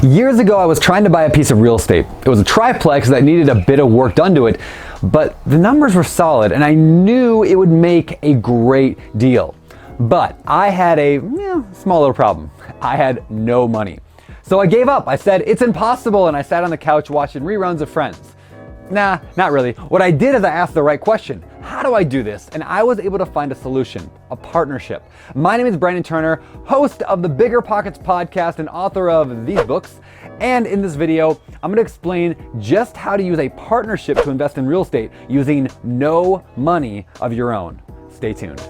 Years ago, I was trying to buy a piece of real estate. It was a triplex that needed a bit of work done to it, but the numbers were solid and I knew it would make a great deal. But I had a small little problem. I had no money. So I gave up. I said, it's impossible, and I sat on the couch watching reruns of Friends. Nah, not really. What I did is I asked the right question. How do I do this? And I was able to find a solution, a partnership. My name is Brandon Turner, host of the BiggerPockets podcast and author of these books. And in this video, I'm going to explain just how to use a partnership to invest in real estate using no money of your own. Stay tuned.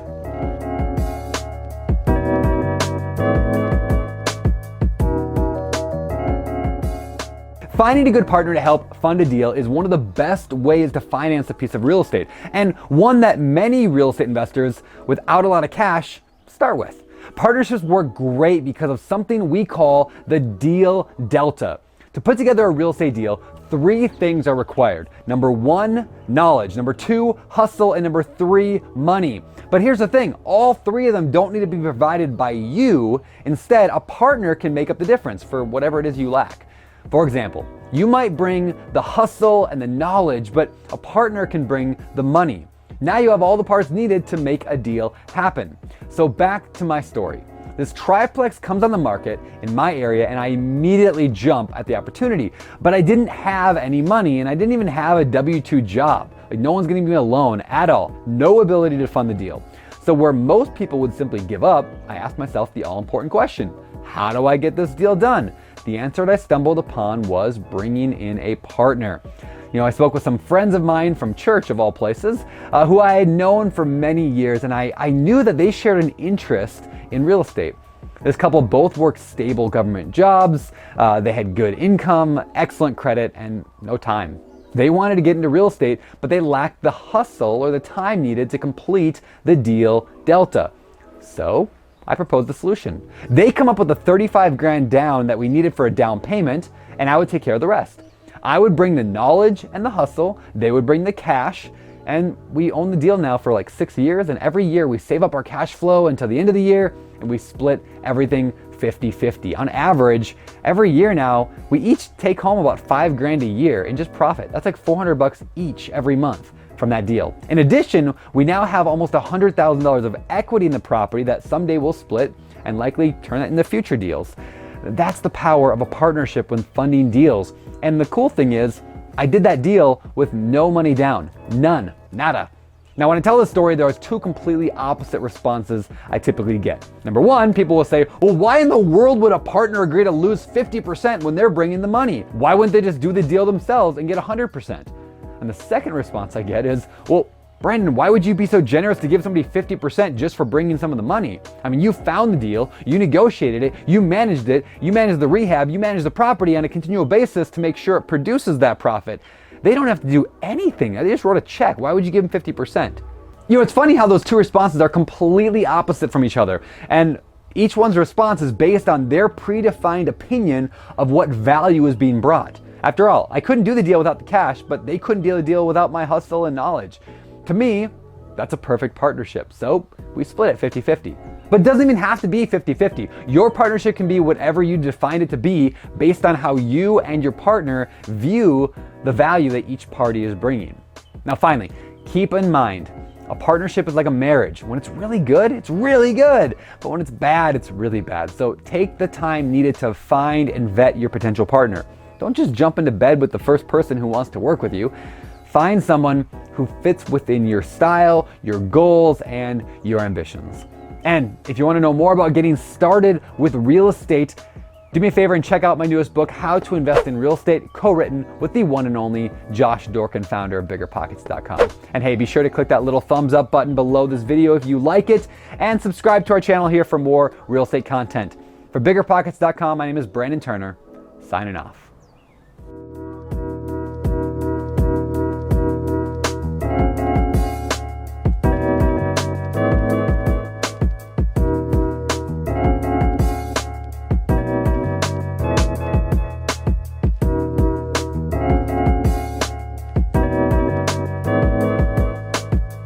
Finding a good partner to help fund a deal is one of the best ways to finance a piece of real estate, and one that many real estate investors without a lot of cash start with. Partnerships work great because of something we call the deal delta. To put together a real estate deal, 3 things are required. Number 1, knowledge. Number 2, hustle. And number 3, money. But here's the thing, all 3 of them don't need to be provided by you. Instead, a partner can make up the difference for whatever it is you lack. For example, you might bring the hustle and the knowledge, but a partner can bring the money. Now you have all the parts needed to make a deal happen. So back to my story. This triplex comes on the market in my area and I immediately jump at the opportunity. But I didn't have any money and I didn't even have a W-2 job. Like, no one's gonna give me a loan at all. No ability to fund the deal. So where most people would simply give up, I asked myself the all-important question. How do I get this deal done? The answer that I stumbled upon was bringing in a partner. I spoke with some friends of mine from church, of all places, who I had known for many years, and I knew that they shared an interest in real estate. This couple both worked stable government jobs, they had good income, excellent credit, and no time. They wanted to get into real estate, but they lacked the hustle or the time needed to complete the deal delta. So I proposed the solution. They come up with the 35 grand down that we needed for a down payment, and I would take care of the rest. I would bring the knowledge and the hustle, they would bring the cash, and we own the deal now for like 6 years, and every year we save up our cash flow until the end of the year, and we split everything 50-50. On average, every year now, we each take home about 5 grand a year in just profit. That's like $400 each every month from that deal. In addition, we now have almost $100,000 of equity in the property that someday we'll split and likely turn that into future deals. That's the power of a partnership when funding deals. And the cool thing is, I did that deal with no money down. None. Nada. Now, when I tell this story, there are 2 completely opposite responses I typically get. Number 1, people will say, well, why in the world would a partner agree to lose 50% when they're bringing the money? Why wouldn't they just do the deal themselves and get 100%? And the second response I get is, well, Brandon, why would you be so generous to give somebody 50% just for bringing some of the money? I mean, you found the deal, you negotiated it, you managed the rehab, you managed the property on a continual basis to make sure it produces that profit. They don't have to do anything. They just wrote a check. Why would you give them 50%? It's funny how those 2 responses are completely opposite from each other. And each one's response is based on their predefined opinion of what value is being brought. After all, I couldn't do the deal without the cash, but they couldn't do the deal without my hustle and knowledge. To me, that's a perfect partnership. So we split it 50-50. But it doesn't even have to be 50-50. Your partnership can be whatever you define it to be based on how you and your partner view the value that each party is bringing. Now finally, keep in mind, a partnership is like a marriage. When it's really good, it's really good. But when it's bad, it's really bad. So take the time needed to find and vet your potential partner. Don't just jump into bed with the first person who wants to work with you. Find someone who fits within your style, your goals, and your ambitions. And if you want to know more about getting started with real estate, do me a favor and check out my newest book, How to Invest in Real Estate, co-written with the one and only Josh Dorkin, founder of BiggerPockets.com. And hey, be sure to click that little thumbs up button below this video if you like it, and subscribe to our channel here for more real estate content. For BiggerPockets.com, my name is Brandon Turner, signing off.